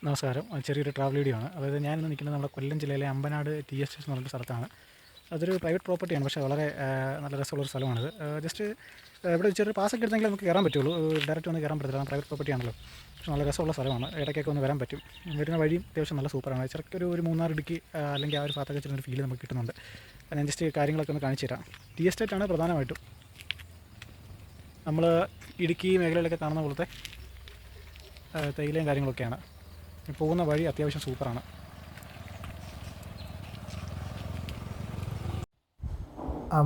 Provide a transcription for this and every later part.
നമസ്കാരം. ചെറിയൊരു travel video ആണ്. അതായത് ഞാനിന്ന് നിൽക്കുന്നത് നമ്മുടെ കൊല്ലം ജില്ലയിലെ അമ്പനാട് TSS എന്ന് പറഞ്ഞൊരു സ്ഥലത്താണ്. അതൊരു പ്രൈവറ്റ് പ്രോപ്പർട്ടിയാണ്, പക്ഷേ വളരെ നല്ല രസമുള്ളൊരു സ്ഥലമാണിത്. ജസ്റ്റ് ഇവിടെ ചെറിയൊരു പാസ്സൊക്കെ എടുത്തെങ്കിൽ നമുക്ക് കയറാൻ പറ്റുള്ളൂ. ഡയറക്റ്റ് വന്ന് കയറാൻ പറ്റത്തില്ല, പ്രൈവറ്റ് പ്രോപ്പർട്ടി ആണല്ലോ. പക്ഷേ നല്ല രസമുള്ള സ്ഥലമാണ്. ഇടയ്ക്കൊക്കെ ഒന്ന് വരാൻ പറ്റും. വരുന്ന വഴിയും അത്യാവശ്യം നല്ല സൂപ്പറാണ്. ചെറുക്കൊരു മൂന്നാർ ഇടുക്കി അല്ലെങ്കിൽ ആ ഒരു ഭാഗത്തൊക്കെ ചെറിയൊരു ഫീൽ നമുക്ക് കിട്ടുന്നുണ്ട്. ഞാൻ ജസ്റ്റ് കാര്യങ്ങളൊക്കെ ഒന്ന് കാണിച്ചു തരാം. ടീ എസ്റ്റേറ്റാണ് പ്രധാനമായിട്ടും. നമ്മൾ ഇടുക്കി മേഖലയിലൊക്കെ കാണുന്ന പോലത്തെ തേയിലയും കാര്യങ്ങളൊക്കെയാണ്. പോകുന്ന വഴി അത്യാവശ്യം സൂപ്പറാണ്.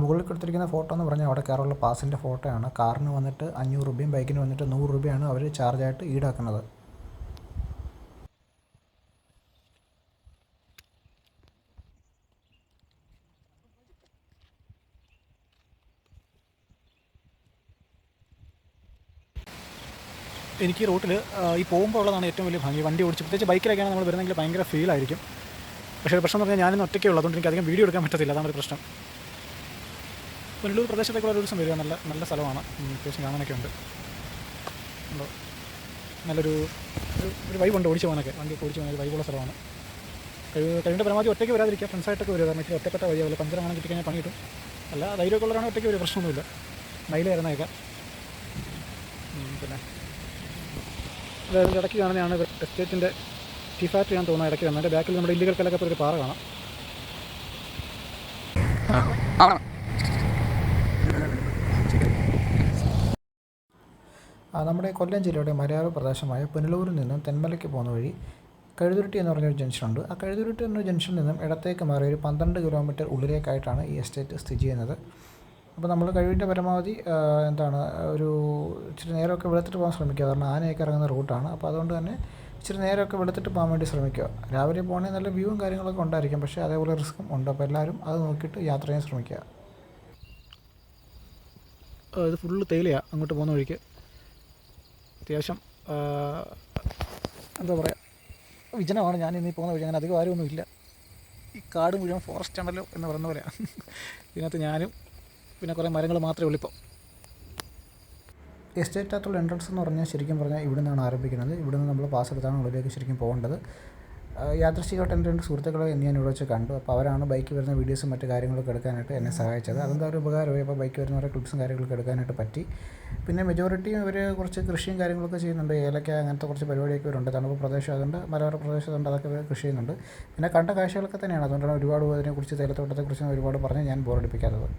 മുകളിൽ കൊടുത്തിരിക്കുന്ന ഫോട്ടോ എന്ന് പറഞ്ഞാൽ അവിടെ കയറുള്ള പാസിൻ്റെ ഫോട്ടോയാണ്. കാറിന് വന്നിട്ട് 500 രൂപയും ബൈക്കിന് വന്നിട്ട് 100 രൂപയാണ് അവർ ചാർജായിട്ട് ഈടാക്കുന്നത്. എനിക്ക് ഈ റൂട്ടിൽ ഈ പോകുമ്പോൾ ഉള്ളതാണ് ഏറ്റവും വലിയ ഭംഗി. വണ്ടി ഓടിച്ച് പ്രത്യേകിച്ച് ബൈക്കിലൊക്കെയാണ് നമ്മൾ വരുന്നെങ്കിൽ ഭയങ്കര ഫീലായിരിക്കും. പക്ഷേ ഒരു പ്രശ്നം എന്ന് പറഞ്ഞാൽ ഞാനിന്ന് ഒറ്റയ്ക്കേ ഉള്ളൂ, അതുകൊണ്ട് എനിക്ക് അധികം വീഡിയോ എടുക്കാൻ പറ്റത്തില്ല. അതാണ് ഒരു പ്രശ്നം. പുനലൂർ പ്രദേശത്തേക്കുള്ള ഒരു ദിവസം വരിക. നല്ല സ്ഥലമാണ്, അത്യാവശ്യം കാണാനൊക്കെ ഉണ്ട്. നല്ലൊരു വൈബുണ്ട് ഓടിച്ച് പോകാനൊക്കെ. വണ്ടിയൊക്കെ ഓടിച്ച് പോകുന്ന ഒരു വൈബുള്ള സ്ഥലമാണ്. കഴിവിൻ്റെ പരമാവധി ഒറ്റയ്ക്ക് വരാതിരിക്കുക, ഫ്രണ്ട്സായിട്ടൊക്കെ വരിക. കാരണം ഇച്ചിരി ഒറ്റപ്പെട്ട വഴിയാവില്ല. പഞ്ചറാണെങ്കിൽ കിട്ടിക്കഴിഞ്ഞാൽ പണി കിട്ടും. അല്ല ധൈര്യമൊക്കെ ഉള്ളവരാണെങ്കിൽ ഒറ്റയ്ക്ക് വരിക, പ്രശ്നമൊന്നുമില്ല. മൈല് കയറുന്നതൊക്കെ പിന്നെ അതായത് ഇടയ്ക്ക് കാണുന്നതാണ് എസ്റ്റേറ്റിൻ്റെ ടീ ഫാക്ടറി ആണെന്ന് തോന്നുന്നത്. ഇടയ്ക്ക് വന്നത് ബാക്കിൽ നമ്മുടെ ഇല്ലിക്കൽ കലൊക്കെ ഒരു പാറ കാണാം. നമ്മുടെ കൊല്ലം ജില്ലയുടെ മലയോര പ്രദേശമായ പുനലൂരിൽ നിന്നും തെന്മലയ്ക്ക് പോകുന്ന വഴി കഴുതുരുട്ടി എന്ന് പറഞ്ഞൊരു ജംഗ്ഷനുണ്ട്. ആ കഴുതുരുട്ടി എന്ന ജംഗ്ഷനിൽ നിന്നും ഇടത്തേക്ക് മാറി ഒരു 12 കിലോമീറ്റർ ഉള്ളിലേക്കായിട്ടാണ് ഈ എസ്റ്റേറ്റ് സ്ഥിതി ചെയ്യുന്നത്. അപ്പോൾ നമ്മൾ കഴിവിൻ്റെ പരമാവധി ഒരു ഇച്ചിരി നേരമൊക്കെ വെളുത്തിട്ട് പോകാൻ ശ്രമിക്കുക. കാരണം ആനയൊക്കെ ഇറങ്ങുന്ന റൂട്ടാണ്. അപ്പോൾ അതുകൊണ്ട് തന്നെ ഇച്ചിരി നേരമൊക്കെ വെളുത്തിട്ട് പോകാൻ വേണ്ടി ശ്രമിക്കുക. രാവിലെ പോകണമെങ്കിൽ നല്ല വ്യൂവും കാര്യങ്ങളൊക്കെ ഉണ്ടായിരിക്കും, പക്ഷേ അതേപോലെ റിസ്ക്കും ഉണ്ട്. അപ്പോൾ എല്ലാവരും അത് നോക്കിയിട്ട് യാത്ര ചെയ്യാൻ ശ്രമിക്കുക. ഇത് ഫുള്ള് തേയിലയാണ് അങ്ങോട്ട് പോകുന്ന വഴിക്ക്. അത്യാവശ്യം എന്താ പറയുക, വിജനമാണ്. ഞാൻ ഇന്നീ പോകുന്ന വഴി അങ്ങനെ അധികം ആരുമൊന്നുമില്ല. ഈ കാട് മുഴുവൻ ഫോറസ്റ്റ് ആണല്ലോ എന്ന് പറയുന്ന പോലെയാണ്. ഇതിനകത്ത് ഞാനും പിന്നെ കുറേ മരങ്ങൾ മാത്രമേ ഉള്ളൂ ഇപ്പോൾ. എസ്റ്റേറ്റിനകത്തുള്ള എൻട്രൻസ് എന്ന് പറഞ്ഞാൽ ശരിക്കും പറഞ്ഞാൽ ഇവിടെ നിന്നാണ് ആരംഭിക്കുന്നത്. ഇവിടെ നിന്ന് നമ്മൾ പാസ് എടുത്താണ് ഉള്ളിലേക്ക് ശരിക്കും പോകേണ്ടത്. യാദൃശ്ചികമായിട്ട് എൻ്റെ 2 സുഹൃത്തുക്കളെ ഞാൻ ഇവിടെ വെച്ച് കണ്ടു. അപ്പോൾ അവരാണ് ബൈക്ക് വരുന്ന വീഡിയോസും മറ്റു കാര്യങ്ങളൊക്കെ എടുക്കാനായിട്ട് എന്നെ സഹായിച്ചത്. അതെന്താ ഒരു ഉപകാരമായി. അപ്പോൾ ബൈക്ക് വരുന്നവരെ ക്ലിപ്സും കാര്യങ്ങളൊക്കെ എടുക്കാനായിട്ട് പറ്റി. പിന്നെ മെജോറിറ്റിയും ഇവർ കുറച്ച് കൃഷിയും കാര്യങ്ങളൊക്കെ ചെയ്യുന്നുണ്ട്. ഏലക്ക അങ്ങനത്തെ കുറച്ച് പരിപാടിയൊക്കെ ഇവരുണ്ട്. തണുപ്പ് പ്രദേശം അതുകൊണ്ട് മലയോര പ്രദേശം അതുകൊണ്ട് അതൊക്കെ ഇവർ കൃഷി ചെയ്യുന്നുണ്ട്. പിന്നെ കണ്ട കാഴ്ചകളൊക്കെ തന്നെയാണ്. അതുകൊണ്ടാണ് ഒരുപാട് അതിനെക്കുറിച്ച് തേയിലത്തോട്ടത്തെക്കുറിച്ച് ഒരുപാട് പറഞ്ഞ് ഞാൻ ബോറടിപ്പിക്കാത്തത്.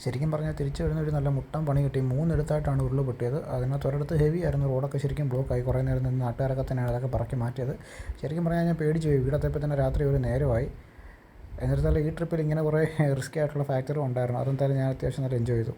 ശരിക്കും പറഞ്ഞാൽ തിരിച്ചു വരുന്ന ഒരു നല്ല മുട്ടം പണി കിട്ടി. 3 ഇടത്തായിട്ടാണ് ഉരുള് പൊട്ടിയത്. അതിനകത്ത് ഒരിടത്ത് ഹെവി ആയിരുന്നു. റോഡൊക്കെ ശരിക്കും ബ്ലോക്കായി. കുറേ നേരം നിന്ന് നാട്ടുകാരൊക്കെ തന്നെയാണ് അതൊക്കെ പറക്കി മാറ്റിയത്. ശരിക്കും പറഞ്ഞാൽ ഞാൻ പേടിച്ച് പോയി. വീടെത്തിയപ്പോൾ തന്നെ രാത്രി ഒരു നേരമായി. എന്നിരുന്നാലും ഈ ട്രിപ്പിൽ ഇങ്ങനെ കുറേ റിസ്കി ആയിട്ടുള്ള ഫാക്ടറും ഉണ്ടായിരുന്നു. അതെന്തായാലും ഞാൻ അത്യാവശ്യം നല്ല എൻജോയ് ചെയ്തു.